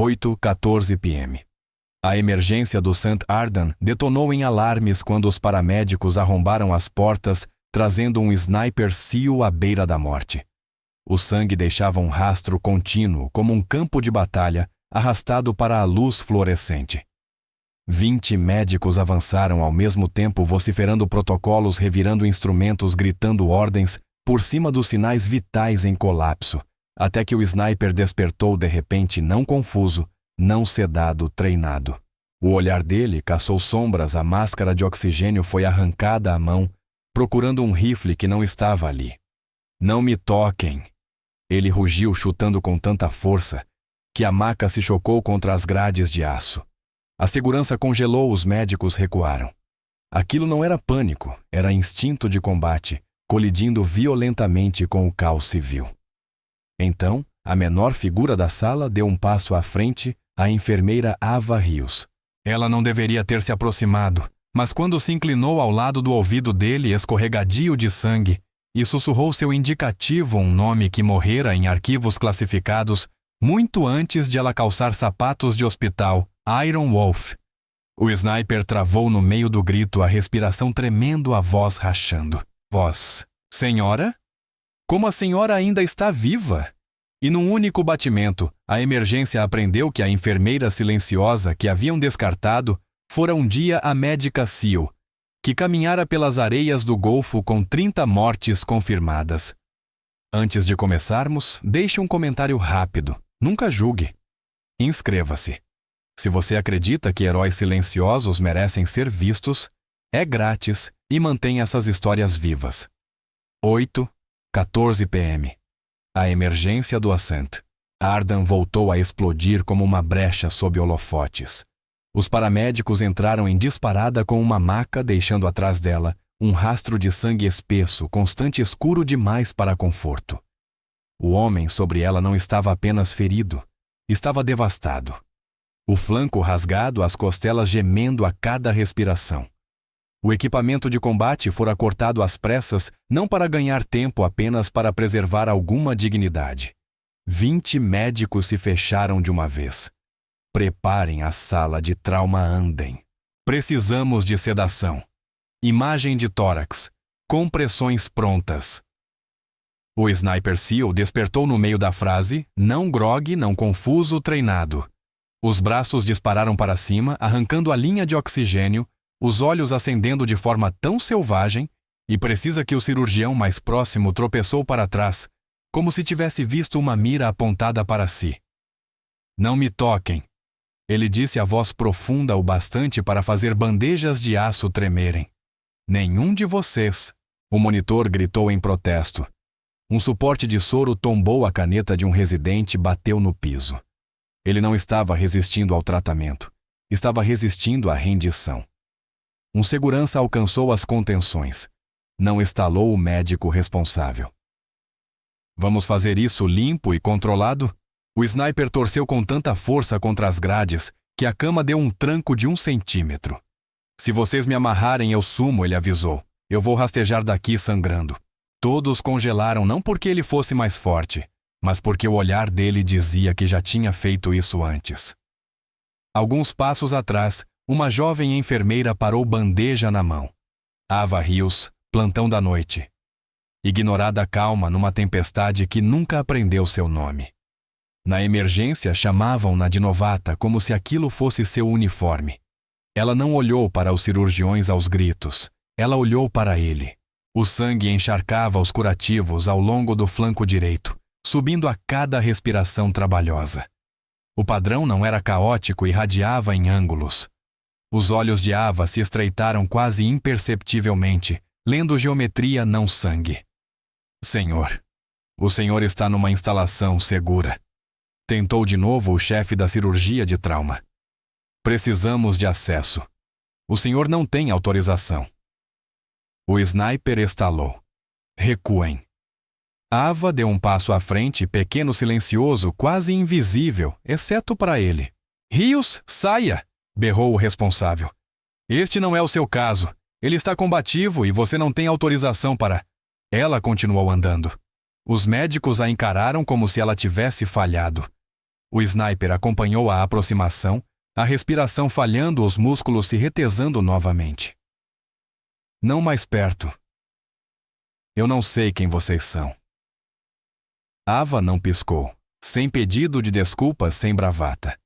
8:14 p.m. A emergência do St. Ardan detonou em alarmes quando os paramédicos arrombaram as portas, trazendo um sniper SEAL à beira da morte. O sangue deixava um rastro contínuo, como um campo de batalha, arrastado para a luz fluorescente. 20 médicos avançaram ao mesmo tempo, vociferando protocolos, revirando instrumentos, gritando ordens, por cima dos sinais vitais em colapso, até que o sniper despertou de repente, não confuso, não sedado, treinado. O olhar dele caçou sombras, a máscara de oxigênio foi arrancada à mão, procurando um rifle que não estava ali. Não me toquem! Ele rugiu, chutando com tanta força, que a maca se chocou contra as grades de aço. A segurança congelou, os médicos recuaram. Aquilo não era pânico, era instinto de combate, colidindo violentamente com o caos civil. Então, a menor figura da sala deu um passo à frente, a enfermeira Ava Rios. Ela não deveria ter se aproximado, mas quando se inclinou ao lado do ouvido dele, escorregadio de sangue, e sussurrou seu indicativo, um nome que morrera em arquivos classificados muito antes de ela calçar sapatos de hospital, Iron Wolf. O sniper travou no meio do grito, a respiração tremendo, a voz rachando. Voz. Senhora? Como a senhora ainda está viva? E num único batimento, a emergência aprendeu que a enfermeira silenciosa que haviam descartado fora um dia a médica SEAL, que caminhara pelas areias do Golfo com 30 mortes confirmadas. Antes de começarmos, deixe um comentário rápido. Nunca julgue. Inscreva-se. Se você acredita que heróis silenciosos merecem ser vistos, é grátis e mantém essas histórias vivas. 8:14 p.m. A emergência do Ascent. Ardan voltou a explodir como uma brecha sob holofotes. Os paramédicos entraram em disparada com uma maca, deixando atrás dela um rastro de sangue espesso, constante, escuro demais para conforto. O homem sobre ela não estava apenas ferido, estava devastado. O flanco rasgado, as costelas gemendo a cada respiração. O equipamento de combate fora cortado às pressas, não para ganhar tempo, apenas para preservar alguma dignidade. 20 médicos se fecharam de uma vez. Preparem a sala de trauma, andem. Precisamos de sedação. Imagem de tórax. Compressões prontas. O sniper SEAL despertou no meio da frase, não grogue, não confuso, treinado. Os braços dispararam para cima, arrancando a linha de oxigênio, os olhos acendendo de forma tão selvagem e precisa que o cirurgião mais próximo tropeçou para trás, como se tivesse visto uma mira apontada para si. Não me toquem. Ele disse a voz profunda o bastante para fazer bandejas de aço tremerem. Nenhum de vocês. O monitor gritou em protesto. Um suporte de soro tombou a caneta de um residente e bateu no piso. Ele não estava resistindo ao tratamento. Estava resistindo à rendição. Um segurança alcançou as contenções. Não estalou o médico responsável. Vamos fazer isso limpo e controlado? O sniper torceu com tanta força contra as grades que a cama deu um tranco de 1 centímetro. Se vocês me amarrarem, eu sumo, ele avisou. Eu vou rastejar daqui sangrando. Todos congelaram não porque ele fosse mais forte, mas porque o olhar dele dizia que já tinha feito isso antes. Alguns passos atrás, uma jovem enfermeira parou, bandeja na mão. Ava Rios, plantão da noite. Ignorada calma numa tempestade que nunca aprendeu seu nome. Na emergência, chamavam-na de novata, como se aquilo fosse seu uniforme. Ela não olhou para os cirurgiões aos gritos. Ela olhou para ele. O sangue encharcava os curativos ao longo do flanco direito, subindo a cada respiração trabalhosa. O padrão não era caótico e radiava em ângulos. Os olhos de Ava se estreitaram quase imperceptivelmente, lendo geometria, não sangue. Senhor, o senhor está numa instalação segura. Tentou de novo o chefe da cirurgia de trauma. Precisamos de acesso. O senhor não tem autorização. O sniper estalou. Recuem. Ava deu um passo à frente, pequeno, silencioso, quase invisível, exceto para ele. Rios, saia! Berrou o responsável. Este não é o seu caso. Ele está combativo e você não tem autorização para... Ela continuou andando. Os médicos a encararam como se ela tivesse falhado. O sniper acompanhou a aproximação, a respiração falhando, os músculos se retesando novamente. Não mais perto. Eu não sei quem vocês são. Ava não piscou, sem pedido de desculpas, sem bravata.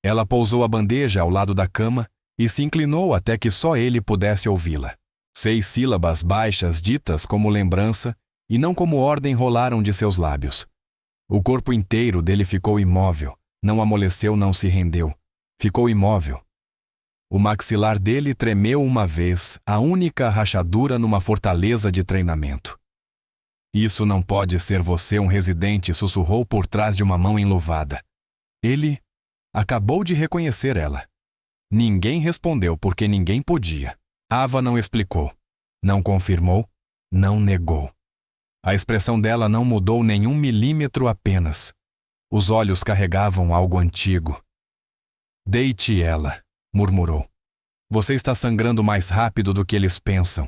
Ela pousou a bandeja ao lado da cama e se inclinou até que só ele pudesse ouvi-la. 6 sílabas baixas ditas como lembrança e não como ordem rolaram de seus lábios. O corpo inteiro dele ficou imóvel, não amoleceu, não se rendeu. Ficou imóvel. O maxilar dele tremeu uma vez, a única rachadura numa fortaleza de treinamento. Isso não pode ser você, um residente, sussurrou por trás de uma mão enluvada. Ele acabou de reconhecer ela. Ninguém respondeu porque ninguém podia. Ava não explicou, não confirmou, não negou. A expressão dela não mudou nem 1 milímetro apenas. Os olhos carregavam algo antigo. Deite ela, murmurou. Você está sangrando mais rápido do que eles pensam.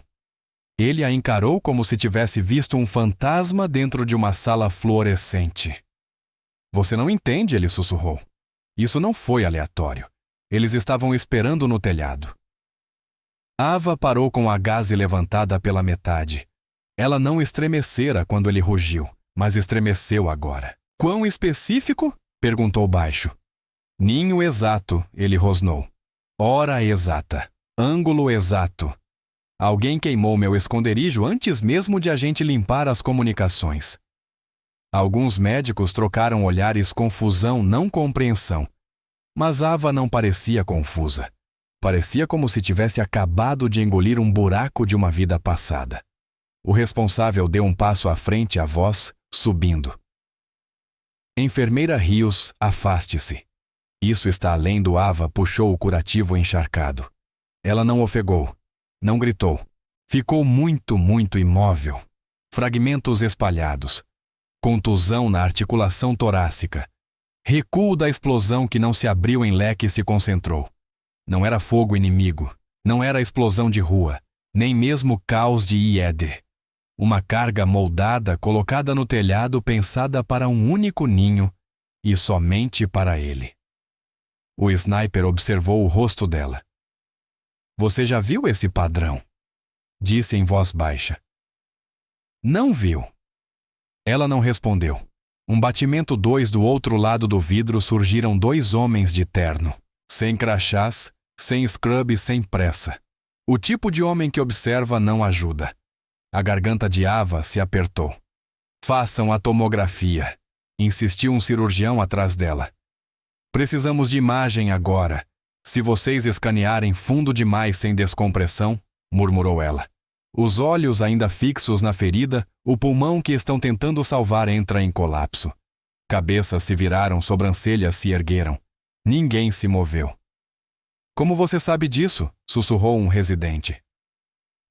Ele a encarou como se tivesse visto um fantasma dentro de uma sala fluorescente. Você não entende, ele sussurrou. Isso não foi aleatório. Eles estavam esperando no telhado. Ava parou com a gaze levantada pela metade. Ela não estremecera quando ele rugiu, mas estremeceu agora. Quão específico? Perguntou baixo. Ninho exato, ele rosnou. Hora exata. Ângulo exato. Alguém queimou meu esconderijo antes mesmo de a gente limpar as comunicações. Alguns médicos trocaram olhares, confusão, não compreensão. Mas Ava não parecia confusa. Parecia como se tivesse acabado de engolir um buraco de uma vida passada. O responsável deu um passo à frente, a voz subindo. Enfermeira Rios, afaste-se. Isso está além do. Ava puxou o curativo encharcado. Ela não ofegou, não gritou. Ficou muito imóvel. Fragmentos espalhados. Contusão na articulação torácica. Recuo da explosão que não se abriu em leque e se concentrou. Não era fogo inimigo, não era explosão de rua, nem mesmo caos de IED. Uma carga moldada colocada no telhado pensada para um único ninho e somente para ele. O sniper observou o rosto dela. Você já viu esse padrão? Disse em voz baixa. Não viu. Ela não respondeu. Um batimento 2 do outro lado do vidro surgiram 2 homens de terno, sem crachás, sem scrub e sem pressa. O tipo de homem que observa não ajuda. A garganta de Ava se apertou. Façam a tomografia, insistiu um cirurgião atrás dela. Precisamos de imagem agora. Se vocês escanearem fundo demais sem descompressão, murmurou ela. Os olhos ainda fixos na ferida, o pulmão que estão tentando salvar entra em colapso. Cabeças se viraram, sobrancelhas se ergueram. Ninguém se moveu. Como você sabe disso? Sussurrou um residente.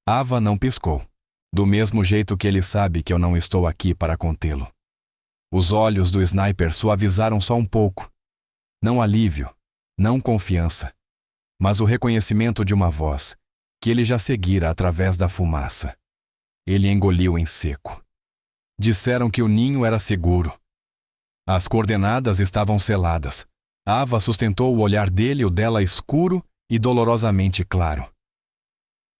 Ava não piscou. Do mesmo jeito que ele sabe que eu não estou aqui para contê-lo. Os olhos do sniper suavizaram só um pouco. Não alívio, não confiança, mas o reconhecimento de uma voz que ele já seguira através da fumaça. Ele engoliu em seco. Disseram que o ninho era seguro. As coordenadas estavam seladas. Ava sustentou o olhar dele, o dela escuro e dolorosamente claro.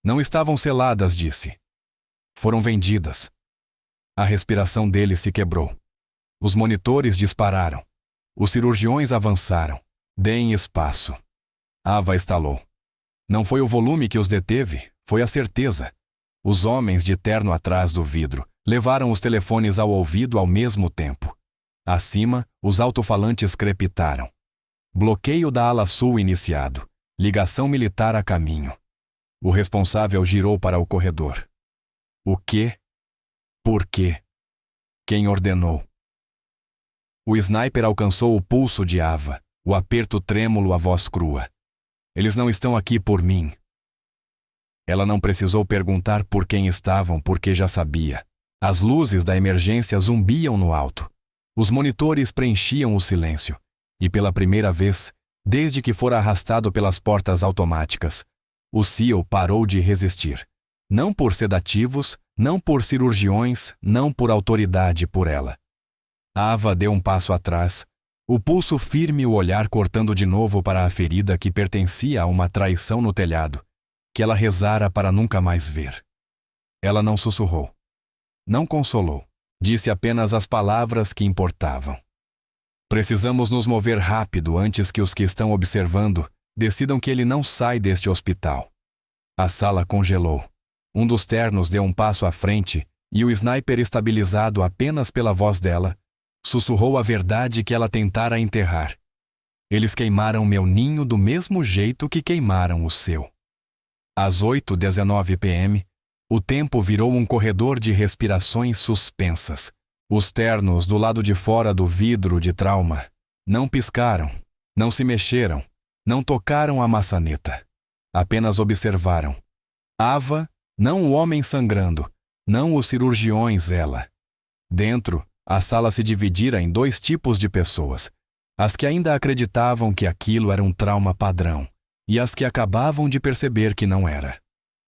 Não estavam seladas, disse. Foram vendidas. A respiração dele se quebrou. Os monitores dispararam. Os cirurgiões avançaram. Deem espaço. Ava estalou. Não foi o volume que os deteve, foi a certeza. Os homens de terno atrás do vidro levaram os telefones ao ouvido ao mesmo tempo. Acima, os alto-falantes crepitaram. Bloqueio da ala sul iniciado. Ligação militar a caminho. O responsável girou para o corredor. O quê? Por quê? Quem ordenou? O sniper alcançou o pulso de Ava, o aperto trêmulo, a voz crua. Eles não estão aqui por mim. Ela não precisou perguntar por quem estavam, porque já sabia. As luzes da emergência zumbiam no alto. Os monitores preenchiam o silêncio. E pela primeira vez, desde que fora arrastado pelas portas automáticas, o SEAL parou de resistir. Não por sedativos, não por cirurgiões, não por autoridade, por ela. Ava deu um passo atrás, O pulso firme e o olhar cortando de novo para a ferida que pertencia a uma traição no telhado, que ela rezara para nunca mais ver. Ela não sussurrou. Não consolou. Disse apenas as palavras que importavam. Precisamos nos mover rápido antes que os que estão observando decidam que ele não sai deste hospital. A sala congelou. Um dos ternos deu um passo à frente e o sniper, estabilizado apenas pela voz dela, sussurrou a verdade que ela tentara enterrar. Eles queimaram meu ninho do mesmo jeito que queimaram o seu. Às 8h19 p.m., o tempo virou um corredor de respirações suspensas. Os ternos do lado de fora do vidro de trauma não piscaram, não se mexeram, não tocaram a maçaneta. Apenas observaram. Ava, não o homem sangrando, não os cirurgiões, ela. Dentro, a sala se dividira em 2 tipos de pessoas. As que ainda acreditavam que aquilo era um trauma padrão e as que acabavam de perceber que não era.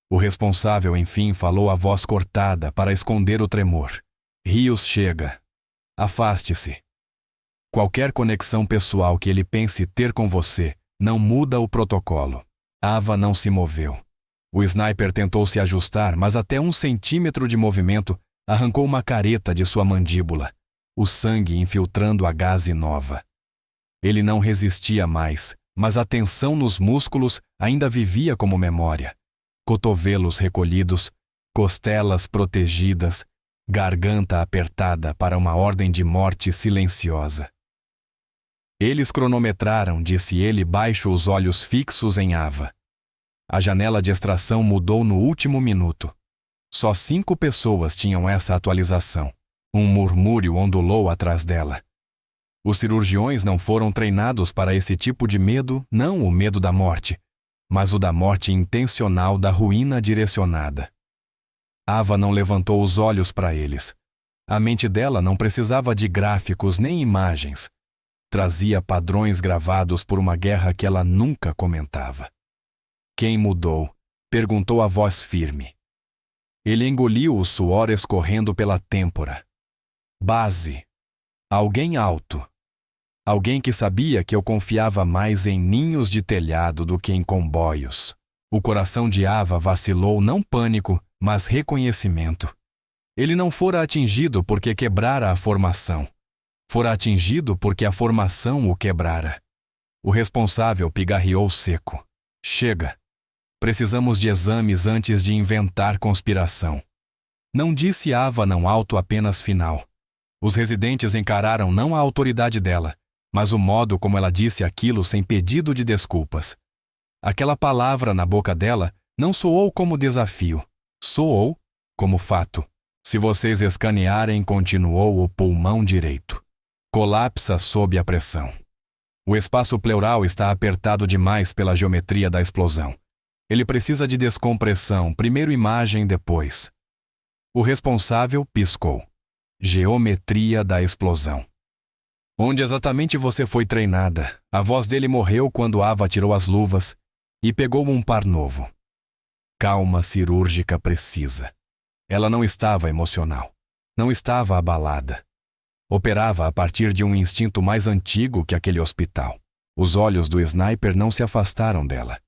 O responsável, enfim, falou a voz cortada para esconder o tremor. Rios chega. Afaste-se. Qualquer conexão pessoal que ele pense ter com você não muda o protocolo. Ava não se moveu. O sniper tentou se ajustar, mas até 1 centímetro de movimento arrancou uma careta de sua mandíbula, o sangue infiltrando a gaze nova. Ele não resistia mais, mas a tensão nos músculos ainda vivia como memória. Cotovelos recolhidos, costelas protegidas, garganta apertada para uma ordem de morte silenciosa. Eles cronometraram, disse ele, baixo os olhos fixos em Ava. A janela de extração mudou no último minuto. Só 5 pessoas tinham essa atualização. Um murmúrio ondulou atrás dela. Os cirurgiões não foram treinados para esse tipo de medo, não o medo da morte, mas o da morte intencional, da ruína direcionada. Ava não levantou os olhos para eles. A mente dela não precisava de gráficos nem imagens. Trazia padrões gravados por uma guerra que ela nunca comentava. Quem mudou? Perguntou a voz firme. Ele engoliu o suor escorrendo pela têmpora. Base. Alguém alto. Alguém que sabia que eu confiava mais em ninhos de telhado do que em comboios. O coração de Ava vacilou, não pânico, mas reconhecimento. Ele não fora atingido porque quebrara a formação. Fora atingido porque a formação o quebrara. O responsável pigarreou seco. Chega. Precisamos de exames antes de inventar conspiração. Não disse Ava não alto apenas final. Os residentes encararam não a autoridade dela, mas o modo como ela disse aquilo sem pedido de desculpas. Aquela palavra na boca dela não soou como desafio, soou como fato. Se vocês escanearem, continuou o pulmão direito. Colapsa sob a pressão. O espaço pleural está apertado demais pela geometria da explosão. Ele precisa de descompressão, primeiro imagem, depois. O responsável piscou. Geometria da explosão. Onde exatamente você foi treinada? A voz dele morreu quando Ava tirou as luvas e pegou um par novo. Calma cirúrgica precisa. Ela não estava emocional. Não estava abalada. Operava a partir de um instinto mais antigo que aquele hospital. Os olhos do sniper não se afastaram dela.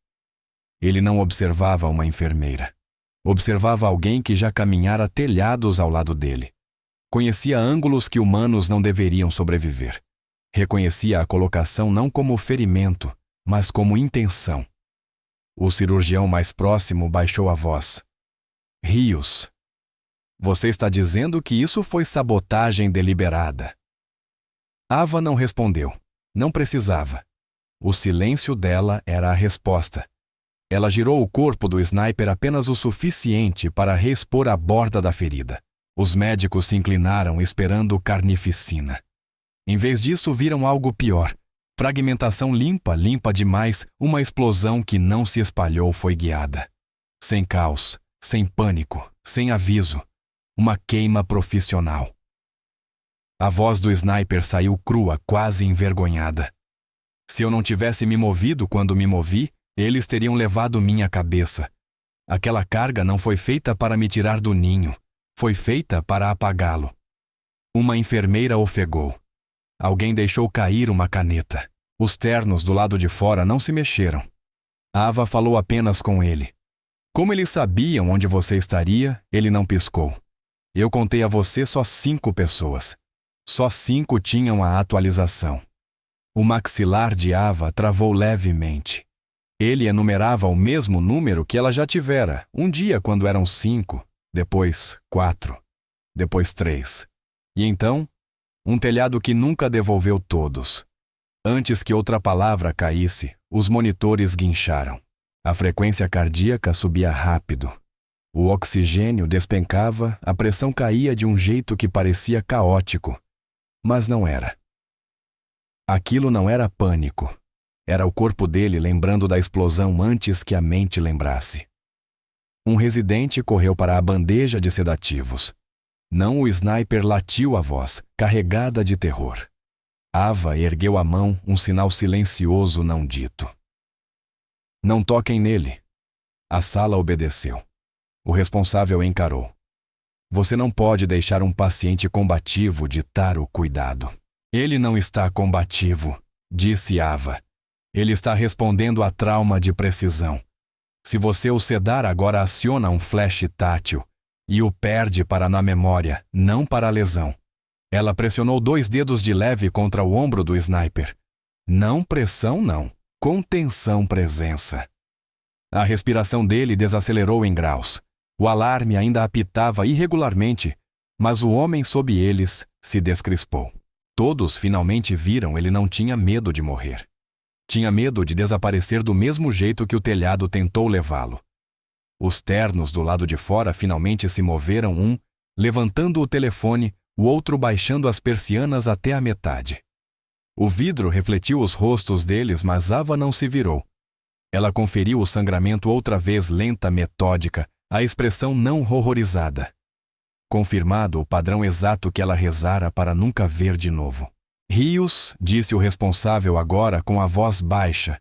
Ele não observava uma enfermeira. Observava alguém que já caminhara telhados ao lado dele. Conhecia ângulos que humanos não deveriam sobreviver. Reconhecia a colocação não como ferimento, mas como intenção. O cirurgião mais próximo baixou a voz. Rios. Você está dizendo que isso foi sabotagem deliberada. Ava não respondeu. Não precisava. O silêncio dela era a resposta. Ela girou o corpo do sniper apenas o suficiente para reexpor a borda da ferida. Os médicos se inclinaram esperando carnificina. Em vez disso, viram algo pior. Fragmentação limpa, limpa demais, uma explosão que não se espalhou foi guiada. Sem caos, sem pânico, sem aviso. Uma queima profissional. A voz do sniper saiu crua, quase envergonhada. Se eu não tivesse me movido quando me movi, eles teriam levado minha cabeça. Aquela carga não foi feita para me tirar do ninho. Foi feita para apagá-lo. Uma enfermeira ofegou. Alguém deixou cair uma caneta. Os ternos do lado de fora não se mexeram. Ava falou apenas com ele. Como eles sabiam onde você estaria, ele não piscou. Eu contei a você só 5 pessoas. Só 5 tinham a atualização. O maxilar de Ava travou levemente. Ele enumerava o mesmo número que ela já tivera, um dia quando eram 5, depois 4, depois 3. E então, um telhado que nunca devolveu todos. Antes que outra palavra caísse, os monitores guincharam. A frequência cardíaca subia rápido. O oxigênio despencava, a pressão caía de um jeito que parecia caótico. Mas não era. Aquilo não era pânico. Era o corpo dele lembrando da explosão antes que a mente lembrasse. Um residente correu para a bandeja de sedativos. Não o sniper latiu a voz, carregada de terror. Ava ergueu a mão, um sinal silencioso não dito. Não toquem nele. A sala obedeceu. O responsável encarou. Você não pode deixar um paciente combativo ditar o cuidado. Ele não está combativo, disse Ava. Ele está respondendo a trauma de precisão. Se você o sedar, agora aciona um flash tátil e o perde para na memória, não para a lesão. Ela pressionou 2 dedos de leve contra o ombro do sniper. Não pressão, não. Contenção presença. A respiração dele desacelerou em graus. O alarme ainda apitava irregularmente, mas o homem sob eles se descrispou. Todos finalmente viram ele não tinha medo de morrer. Tinha medo de desaparecer do mesmo jeito que o telhado tentou levá-lo. Os ternos do lado de fora finalmente se moveram, um levantando o telefone, o outro baixando as persianas até a metade. O vidro refletiu os rostos deles, mas Ava não se virou. Ela conferiu o sangramento outra vez lenta, metódica, a expressão não horrorizada. Confirmado o padrão exato que ela rezara para nunca ver de novo. Rios, disse o responsável agora com a voz baixa.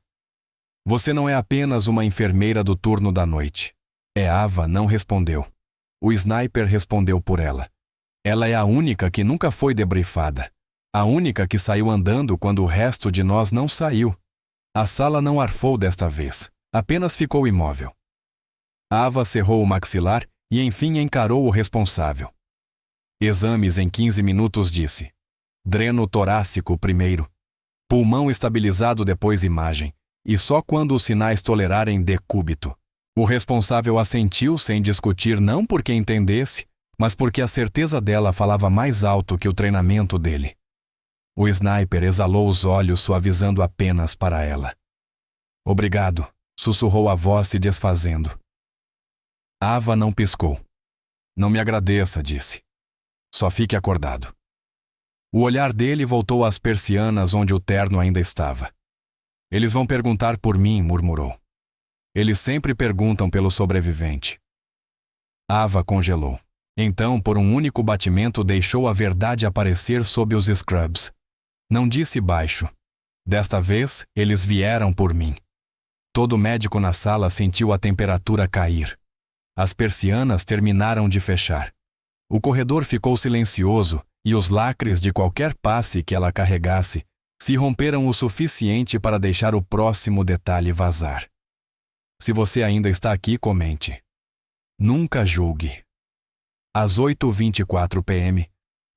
Você não é apenas uma enfermeira do turno da noite. Ava não respondeu. O sniper respondeu por ela. Ela é a única que nunca foi debriefada. A única que saiu andando quando o resto de nós não saiu. A sala não arfou desta vez. Apenas ficou imóvel. Ava cerrou o maxilar e enfim encarou o responsável. Exames em 15 minutos, disse. Dreno torácico primeiro. Pulmão estabilizado depois imagem. E só quando os sinais tolerarem decúbito. O responsável assentiu sem discutir, não porque entendesse, mas porque a certeza dela falava mais alto que o treinamento dele. O sniper exalou os olhos, suavizando apenas para ela. Obrigado, sussurrou a voz se desfazendo. Ava não piscou. Não me agradeça, disse. Só fique acordado. O olhar dele voltou às persianas onde o terno ainda estava. Eles vão perguntar por mim, murmurou. Eles sempre perguntam pelo sobrevivente. Ava congelou. Então, por um único batimento, deixou a verdade aparecer sob os scrubs. Não disse baixo. Desta vez, eles vieram por mim. Todo médico na sala sentiu a temperatura cair. As persianas terminaram de fechar. O corredor ficou silencioso e os lacres de qualquer passe que ela carregasse se romperam o suficiente para deixar o próximo detalhe vazar. Se você ainda está aqui, comente. Nunca julgue. Às 8h24 p.m.,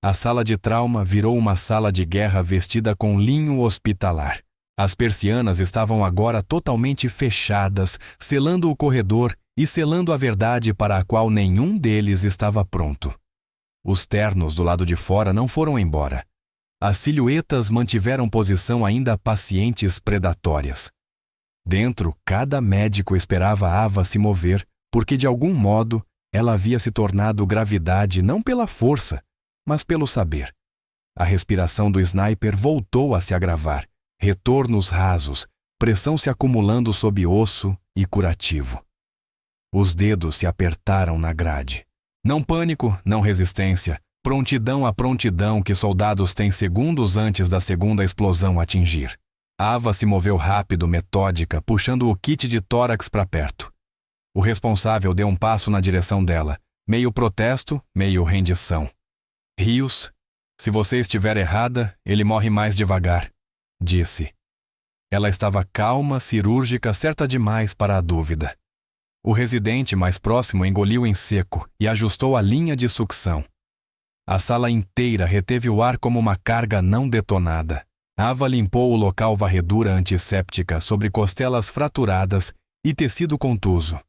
a sala de trauma virou uma sala de guerra vestida com linho hospitalar. As persianas estavam agora totalmente fechadas, selando o corredor e selando a verdade para a qual nenhum deles estava pronto. Os ternos do lado de fora não foram embora. As silhuetas mantiveram posição ainda pacientes predatórias. Dentro, cada médico esperava Ava se mover, porque de algum modo ela havia se tornado gravidade não pela força, mas pelo saber. A respiração do sniper voltou a se agravar, retornos rasos, pressão se acumulando sob osso e curativo. Os dedos se apertaram na grade. Não pânico, não resistência, prontidão a prontidão que soldados têm segundos antes da segunda explosão atingir. Ava se moveu rápido, metódica, puxando o kit de tórax para perto. O responsável deu um passo na direção dela, meio protesto, meio rendição. Rios, Se você estiver errada, ele morre mais devagar, disse. Ela estava calma, cirúrgica, certa demais para a dúvida. O residente mais próximo engoliu em seco e ajustou a linha de sucção. A sala inteira reteve o ar como uma carga não detonada. Ava limpou o local varredura antisséptica sobre costelas fraturadas e tecido contuso.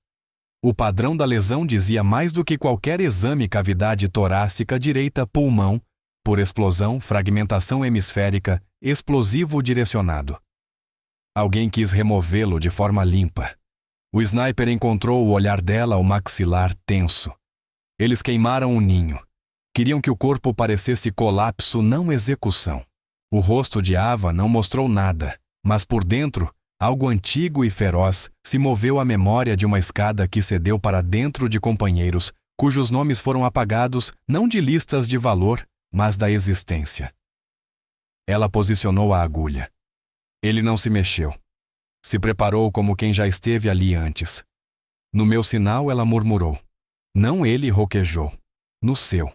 O padrão da lesão dizia mais do que qualquer exame cavidade torácica direita pulmão, por explosão, fragmentação hemisférica, explosivo direcionado. Alguém quis removê-lo de forma limpa. O sniper encontrou o olhar dela ao maxilar tenso. Eles queimaram o ninho. Queriam que o corpo parecesse colapso, não execução. O rosto de Ava não mostrou nada, mas por dentro, algo antigo e feroz se moveu à memória de uma escada que cedeu para dentro de companheiros cujos nomes foram apagados não de listas de valor, mas da existência. Ela posicionou a agulha. Ele não se mexeu. Se preparou como quem já esteve ali antes. No meu sinal, ela murmurou. Não ele roquejou. No seu.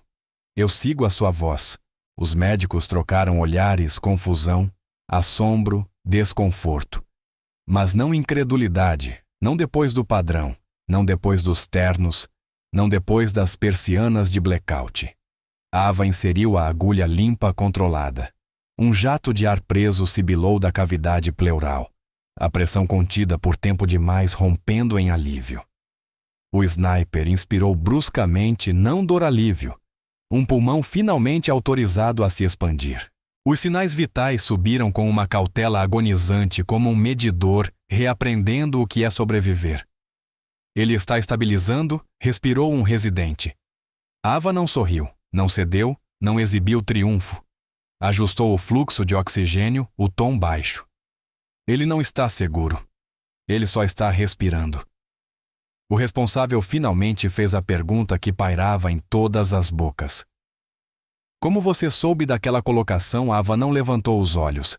Eu sigo a sua voz. Os médicos trocaram olhares, confusão, assombro, desconforto. Mas não incredulidade, não depois do padrão, não depois dos ternos, não depois das persianas de blackout. Ava inseriu a agulha limpa controlada. Um jato de ar preso sibilou da cavidade pleural, a pressão contida por tempo demais rompendo em alívio. O sniper inspirou bruscamente, não dor alívio, um pulmão finalmente autorizado a se expandir. Os sinais vitais subiram com uma cautela agonizante como um medidor, reaprendendo o que é sobreviver. Ele está estabilizando, respirou um residente. Ava não sorriu, não cedeu, não exibiu triunfo. Ajustou o fluxo de oxigênio, o tom baixo. Ele não está seguro. Ele só está respirando. O responsável finalmente fez a pergunta que pairava em todas as bocas. Como você soube daquela colocação? Ava não levantou os olhos.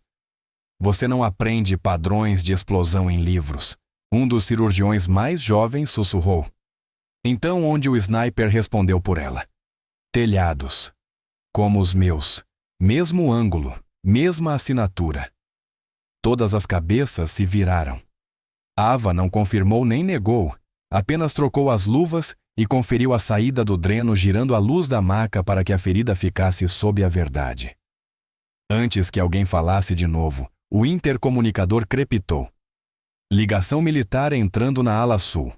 Você não aprende padrões de explosão em livros. Um dos cirurgiões mais jovens sussurrou. Então onde o sniper respondeu por ela. Telhados. Como os meus. Mesmo ângulo. Mesma assinatura. Todas as cabeças se viraram. Ava não confirmou nem negou. Apenas trocou as luvas e conferiu a saída do dreno girando a luz da maca para que a ferida ficasse sob a verdade. Antes que alguém falasse de novo, o intercomunicador crepitou. Ligação militar entrando na ala sul.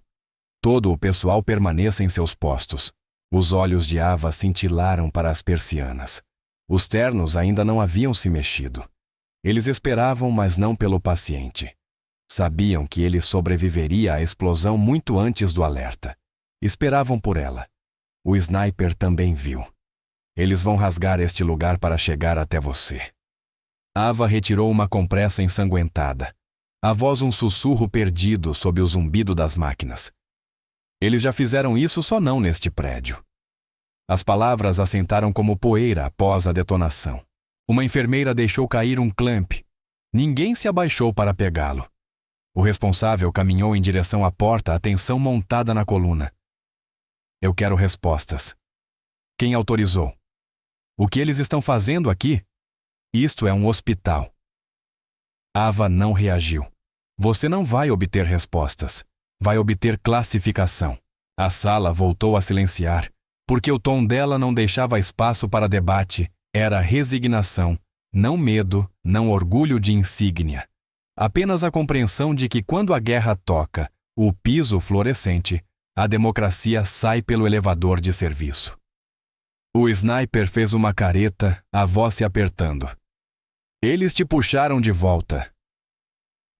Todo o pessoal permaneça em seus postos. Os olhos de Ava cintilaram para as persianas. Os ternos ainda não haviam se mexido. Eles esperavam, mas não pelo paciente. Sabiam que ele sobreviveria à explosão muito antes do alerta. Esperavam por ela. O sniper também viu. Eles vão rasgar este lugar para chegar até você. Ava retirou uma compressa ensanguentada. A voz um sussurro perdido sob o zumbido das máquinas. Eles já fizeram isso, só não neste prédio. As palavras assentaram como poeira após a detonação. Uma enfermeira deixou cair um clamp. Ninguém se abaixou para pegá-lo. O responsável caminhou em direção à porta, atenção montada na coluna. Eu quero respostas. Quem autorizou? O que eles estão fazendo aqui? Isto é um hospital. Ava não reagiu. Você não vai obter respostas. Vai obter classificação. A sala voltou a silenciar, porque o tom dela não deixava espaço para debate. Era resignação, não medo, não orgulho de insígnia. Apenas a compreensão de que quando a guerra toca o piso fluorescente, a democracia sai pelo elevador de serviço. O sniper fez uma careta, a voz se apertando. Eles te puxaram de volta.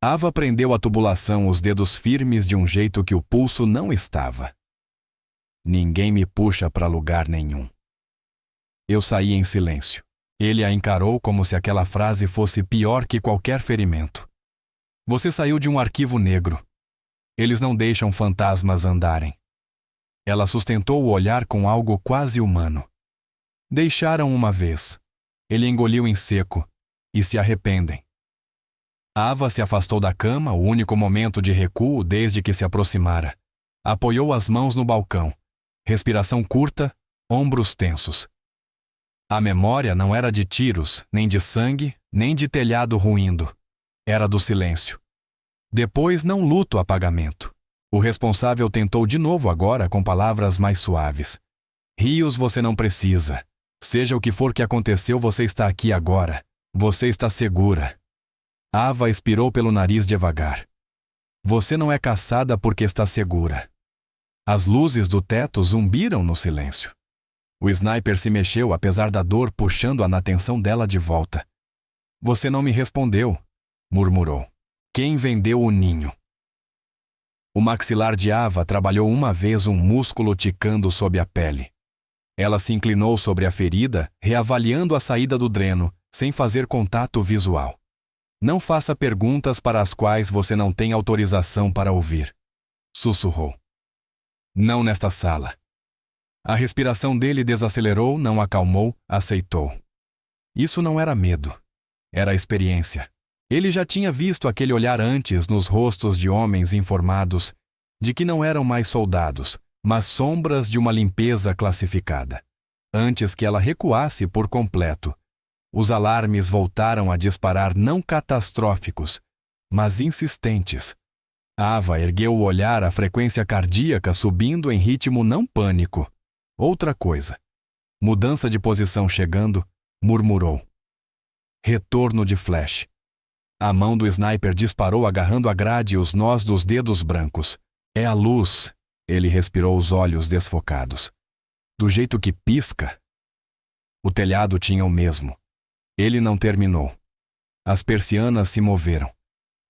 Ava prendeu a tubulação os dedos firmes de um jeito que o pulso não estava. Ninguém me puxa para lugar nenhum. Eu saí em silêncio. Ele a encarou como se aquela frase fosse pior que qualquer ferimento. Você saiu de um arquivo negro. Eles não deixam fantasmas andarem. Ela sustentou o olhar com algo quase humano. Deixaram uma vez. Ele engoliu em seco. E se arrependem. Ava se afastou da cama, o único momento de recuo desde que se aproximara. Apoiou as mãos no balcão. Respiração curta, ombros tensos. A memória não era de tiros, nem de sangue, nem de telhado ruindo. Era do silêncio. Depois não luto apagamento. O responsável tentou de novo agora com palavras mais suaves. Rios você não precisa. Seja o que for que aconteceu, você está aqui agora. Você está segura. Ava expirou pelo nariz devagar. Você não é caçada porque está segura. As luzes do teto zumbiram no silêncio. O sniper se mexeu apesar da dor puxando-a na atenção dela de volta. Você não me respondeu, murmurou. Quem vendeu o ninho? O maxilar de Ava trabalhou uma vez um músculo ticando sob a pele. Ela se inclinou sobre a ferida, reavaliando a saída do dreno, sem fazer contato visual. Não faça perguntas para as quais você não tem autorização para ouvir, sussurrou. Não nesta sala. A respiração dele desacelerou, não acalmou, aceitou. Isso não era medo. Era experiência. Ele já tinha visto aquele olhar antes nos rostos de homens informados de que não eram mais soldados, mas sombras de uma limpeza classificada. Antes que ela recuasse por completo, os alarmes voltaram a disparar não catastróficos, mas insistentes. Ava ergueu o olhar, a frequência cardíaca subindo em ritmo não pânico. Outra coisa. Mudança de posição chegando, murmurou. Retorno de flash. A mão do sniper disparou agarrando a grade e os nós dos dedos brancos. É a luz. Ele respirou os olhos desfocados. Do jeito que pisca. O telhado tinha o mesmo. Ele não terminou. As persianas se moveram.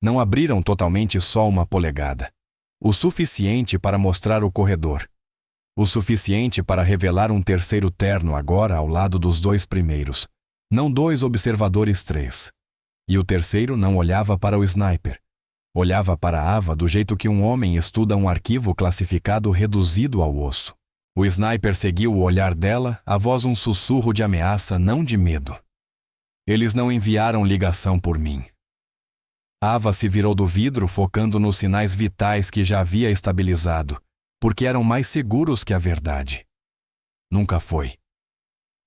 Não abriram totalmente só uma polegada. O suficiente para mostrar o corredor. O suficiente para revelar um terceiro terno agora ao lado dos dois primeiros. Não 2 observadores, 3. E o terceiro não olhava para o sniper. Olhava para Ava do jeito que um homem estuda um arquivo classificado reduzido ao osso. O sniper seguiu o olhar dela, a voz um sussurro de ameaça, não de medo. Eles não enviaram ligação por mim. Ava se virou do vidro, focando nos sinais vitais que já havia estabilizado, porque eram mais seguros que a verdade. Nunca foi.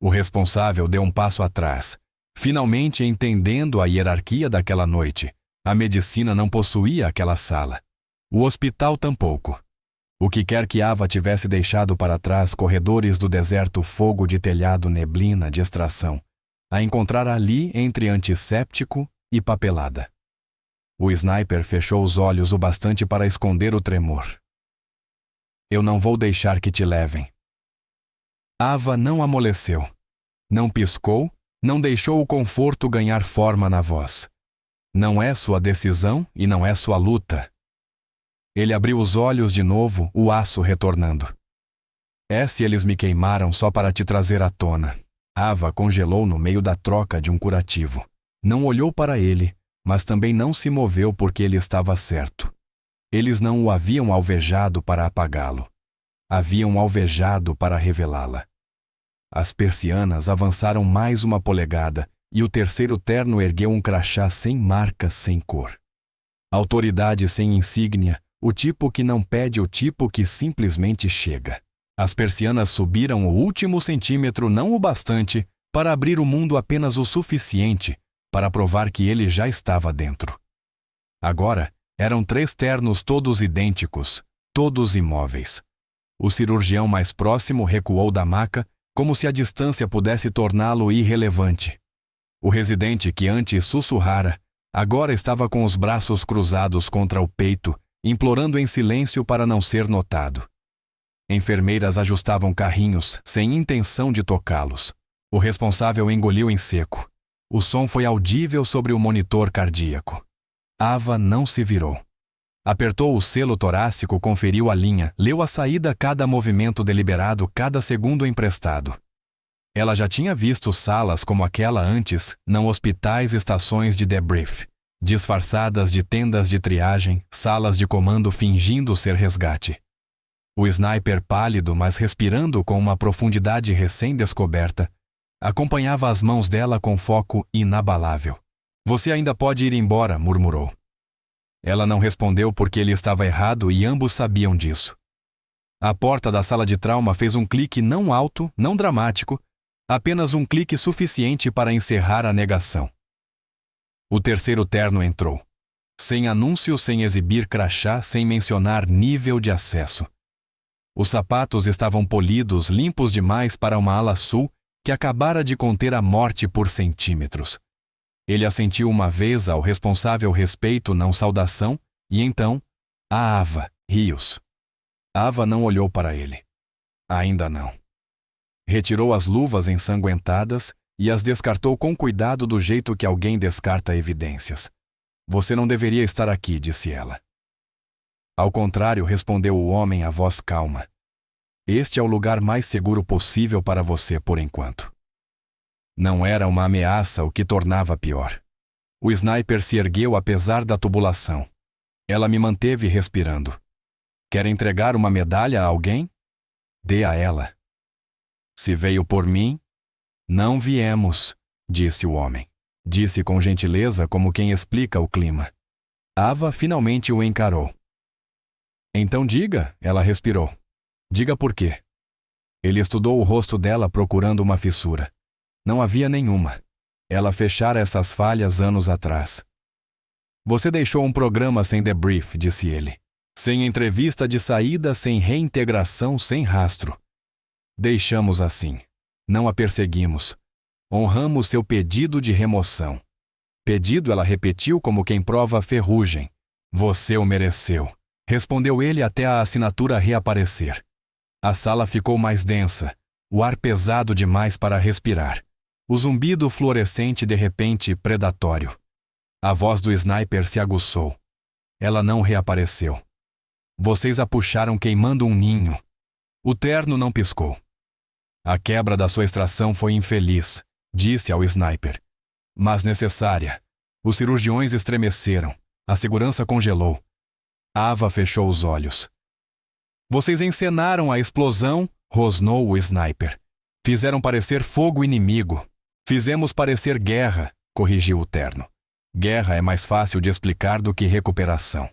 O responsável deu um passo atrás, finalmente entendendo a hierarquia daquela noite. A medicina não possuía aquela sala. O hospital tampouco. O que quer que Ava tivesse deixado para trás, corredores do deserto, fogo de telhado, neblina de extração, a encontrar ali entre antisséptico e papelada. O sniper fechou os olhos o bastante para esconder o tremor. Eu não vou deixar que te levem. Ava não amoleceu. Não piscou, não deixou o conforto ganhar forma na voz. Não é sua decisão e não é sua luta. Ele abriu os olhos de novo, o aço retornando. É se eles me queimaram só para te trazer à tona. Ava congelou no meio da troca de um curativo. Não olhou para ele, mas também não se moveu porque ele estava certo. Eles não o haviam alvejado para apagá-lo. Haviam alvejado para revelá-la. As persianas avançaram mais uma polegada e o terceiro terno ergueu um crachá sem marca, sem cor. Autoridade sem insígnia, o tipo que não pede, o tipo que simplesmente chega. As persianas subiram o último centímetro, não o bastante, para abrir o mundo apenas o suficiente para provar que ele já estava dentro. Agora, eram 3 ternos todos idênticos, todos imóveis. O cirurgião mais próximo recuou da maca, como se a distância pudesse torná-lo irrelevante. O residente que antes sussurrara, agora estava com os braços cruzados contra o peito, implorando em silêncio para não ser notado. Enfermeiras ajustavam carrinhos, sem intenção de tocá-los. O responsável engoliu em seco. O som foi audível sobre o monitor cardíaco. Ava não se virou. Apertou o selo torácico, conferiu a linha, leu a saída, cada movimento deliberado, cada segundo emprestado. Ela já tinha visto salas como aquela antes, não hospitais, estações de debrief, disfarçadas de tendas de triagem, salas de comando fingindo ser resgate. O sniper pálido, mas respirando com uma profundidade recém-descoberta, acompanhava as mãos dela com foco inabalável. Você ainda pode ir embora, murmurou. Ela não respondeu porque ele estava errado e ambos sabiam disso. A porta da sala de trauma fez um clique não alto, não dramático, Apenas um clique suficiente para encerrar a negação. O terceiro terno entrou. Sem anúncio, sem exibir crachá, sem mencionar nível de acesso. Os sapatos estavam polidos, limpos demais para uma ala sul que acabara de conter a morte por centímetros. Ele assentiu uma vez ao responsável respeito, não saudação, e então, a Ava, rios. Ava não olhou para ele. Ainda não. Retirou as luvas ensanguentadas e as descartou com cuidado do jeito que alguém descarta evidências. Você não deveria estar aqui, disse ela. Ao contrário, respondeu o homem a voz calma. Este é o lugar mais seguro possível para você por enquanto. Não era uma ameaça, o que tornava pior. O sniper se ergueu apesar da tubulação. Ela me manteve respirando. Quer entregar uma medalha a alguém? Dê a ela. Se veio por mim, não viemos, disse o homem. Disse com gentileza como quem explica o clima. Ava finalmente o encarou. Então diga, ela respirou. Diga por quê. Ele estudou o rosto dela procurando uma fissura. Não havia nenhuma. Ela fechara essas falhas anos atrás. Você deixou um programa sem debrief, disse ele. Sem entrevista de saída, sem reintegração, sem rastro. Deixamos assim. Não a perseguimos. Honramos seu pedido de remoção. Pedido, ela repetiu como quem prova ferrugem. Você o mereceu. Respondeu ele até a assinatura reaparecer. A sala ficou mais densa, o ar pesado demais para respirar. O zumbido fluorescente de repente predatório. A voz do sniper se aguçou. Ela não reapareceu. Vocês a puxaram queimando um ninho. O terno não piscou. A quebra da sua extração foi infeliz, disse ao sniper. Mas necessária. Os cirurgiões estremeceram. A segurança congelou. Ava fechou os olhos. Vocês encenaram a explosão, rosnou o sniper. Fizeram parecer fogo inimigo. Fizemos parecer guerra, corrigiu o terno. Guerra é mais fácil de explicar do que recuperação.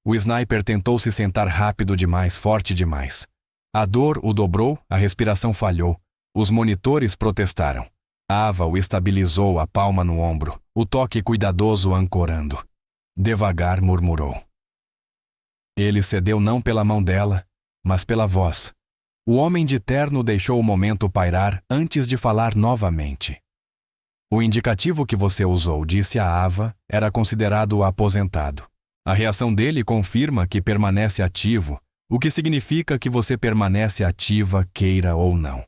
O sniper tentou se sentar rápido demais, forte demais. A dor o dobrou, a respiração falhou. Os monitores protestaram. Ava o estabilizou, a palma no ombro, o toque cuidadoso ancorando. Devagar murmurou. Ele cedeu não pela mão dela, mas pela voz. O homem de terno deixou o momento pairar antes de falar novamente. O indicativo que você usou, disse a Ava, era considerado aposentado. A reação dele confirma que permanece ativo, o que significa que você permanece ativa, queira ou não.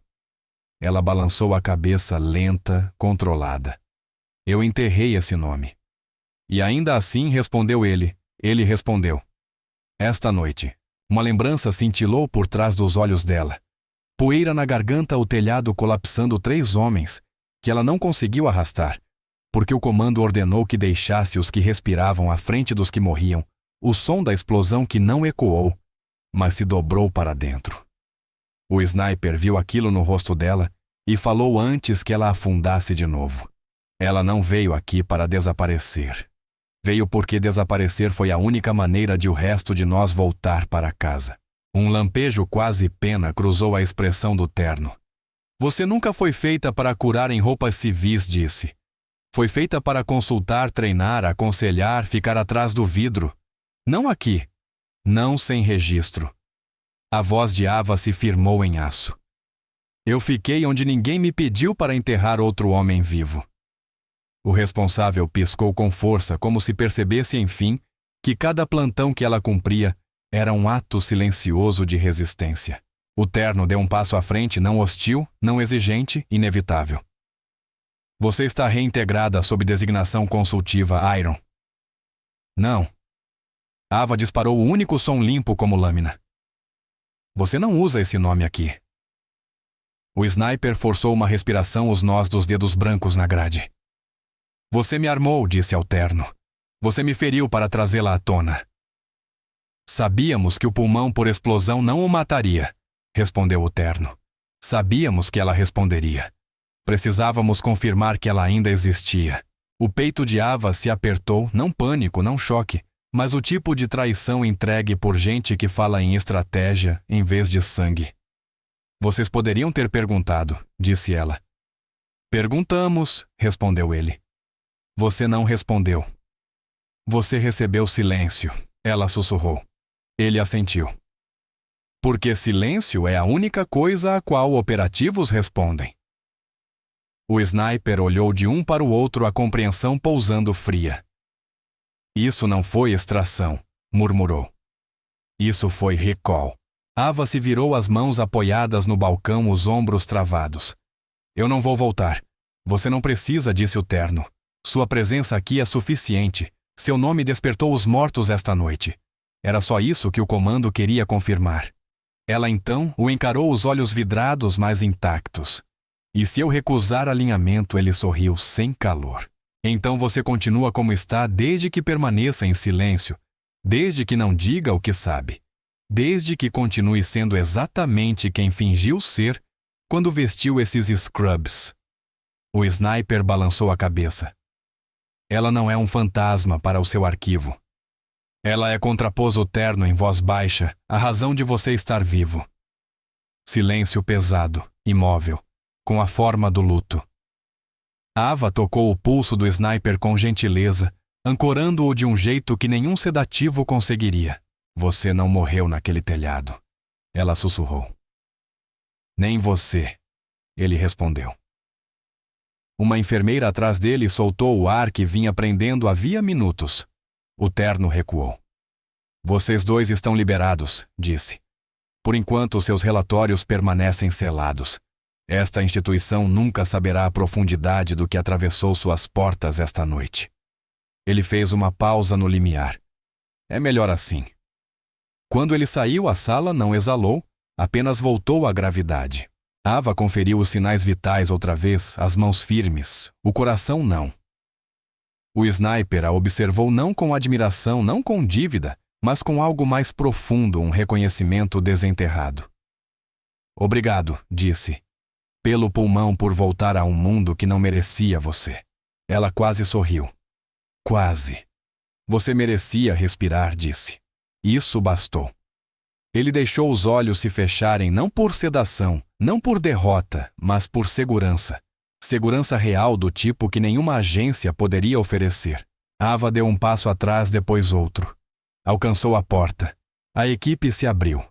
Ela balançou a cabeça lenta, controlada. Eu enterrei esse nome. E ainda assim respondeu ele. Ele respondeu. Esta noite, uma lembrança cintilou por trás dos olhos dela. Poeira na garganta, o telhado colapsando 3 homens, que ela não conseguiu arrastar, porque o comando ordenou que deixasse os que respiravam à frente dos que morriam, o som da explosão que não ecoou, mas se dobrou para dentro. O sniper viu aquilo no rosto dela e falou antes que ela afundasse de novo. Ela não veio aqui para desaparecer. Veio porque desaparecer foi a única maneira de o resto de nós voltar para casa. Um lampejo quase pena cruzou a expressão do terno. Você nunca foi feita para curar em roupas civis, disse. Foi feita para consultar, treinar, aconselhar, ficar atrás do vidro. Não aqui. Não sem registro. A voz de Ava se firmou em aço. Eu fiquei onde ninguém me pediu para enterrar outro homem vivo. O responsável piscou com força, como se percebesse, enfim, que cada plantão que ela cumpria era um ato silencioso de resistência. O terno deu um passo à frente, não hostil, não exigente, inevitável. Você está reintegrada sob designação consultiva Iron. Não. Ava disparou o único som limpo como lâmina. Você não usa esse nome aqui. O sniper forçou uma respiração os nós dos dedos brancos na grade. Você me armou, disse ao terno. Você me feriu para trazê-la à tona. Sabíamos que o pulmão por explosão não o mataria, respondeu o terno. Sabíamos que ela responderia. Precisávamos confirmar que ela ainda existia. O peito de Ava se apertou, não pânico, não choque, mas o tipo de traição entregue por gente que fala em estratégia em vez de sangue. Vocês poderiam ter perguntado, disse ela. Perguntamos, respondeu ele. Você não respondeu. Você recebeu silêncio, ela sussurrou. Ele assentiu. Porque silêncio é a única coisa a qual operativos respondem. O sniper olhou de um para o outro, a compreensão pousando fria. Isso não foi extração, murmurou. Isso foi recall. Ava se virou, as mãos apoiadas no balcão, os ombros travados. Eu não vou voltar. Você não precisa, disse o terno. Sua presença aqui é suficiente. Seu nome despertou os mortos esta noite. Era só isso que o comando queria confirmar. Ela então o encarou, os olhos vidrados, mas intactos. E se eu recusar alinhamento, ele sorriu sem calor. Então você continua como está, desde que permaneça em silêncio, desde que não diga o que sabe, desde que continue sendo exatamente quem fingiu ser quando vestiu esses scrubs. O sniper balançou a cabeça. Ela não é um fantasma para o seu arquivo. Ela é, contrapôs o terno em voz baixa, a razão de você estar vivo. Silêncio pesado, imóvel, com a forma do luto. Ava tocou o pulso do sniper com gentileza, ancorando-o de um jeito que nenhum sedativo conseguiria. Você não morreu naquele telhado, ela sussurrou. Nem você, ele respondeu. Uma enfermeira atrás dele soltou o ar que vinha prendendo havia minutos. O terno recuou. Vocês dois estão liberados, disse. Por enquanto, seus relatórios permanecem selados. Esta instituição nunca saberá a profundidade do que atravessou suas portas esta noite. Ele fez uma pausa no limiar. É melhor assim. Quando ele saiu, a sala não exalou, apenas voltou à gravidade. Ava conferiu os sinais vitais outra vez, as mãos firmes, o coração não. O sniper a observou não com admiração, não com dívida, mas com algo mais profundo, um reconhecimento desenterrado. Obrigado, disse. Pelo pulmão, por voltar a um mundo que não merecia você. Ela quase sorriu. Quase. Você merecia respirar, disse. Isso bastou. Ele deixou os olhos se fecharem não por sedação, não por derrota, mas por segurança. Segurança real do tipo que nenhuma agência poderia oferecer. Ava deu um passo atrás, depois outro. Alcançou a porta. A equipe se abriu.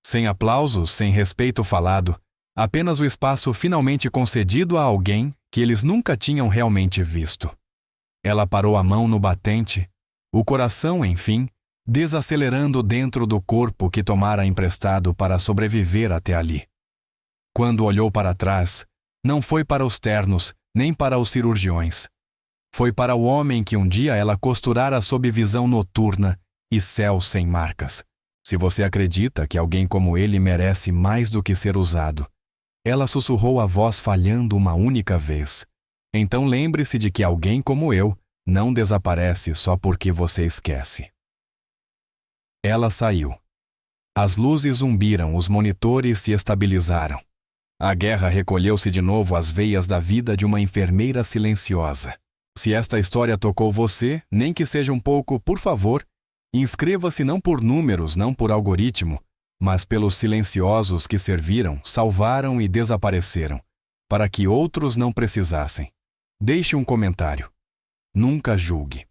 Sem aplausos, sem respeito falado, apenas o espaço finalmente concedido a alguém que eles nunca tinham realmente visto. Ela parou a mão no batente, o coração, enfim, desacelerando dentro do corpo que tomara emprestado para sobreviver até ali. Quando olhou para trás, não foi para os ternos, nem para os cirurgiões. Foi para o homem que um dia ela costurara sob visão noturna e céu sem marcas. Se você acredita que alguém como ele merece mais do que ser usado, ela sussurrou, a voz falhando uma única vez. Então lembre-se de que alguém como eu não desaparece só porque você esquece. Ela saiu. As luzes zumbiram, os monitores se estabilizaram. A guerra recolheu-se de novo às veias da vida de uma enfermeira silenciosa. Se esta história tocou você, nem que seja um pouco, por favor, inscreva-se não por números, não por algoritmo, mas pelos silenciosos que serviram, salvaram e desapareceram, para que outros não precisassem. Deixe um comentário. Nunca julgue.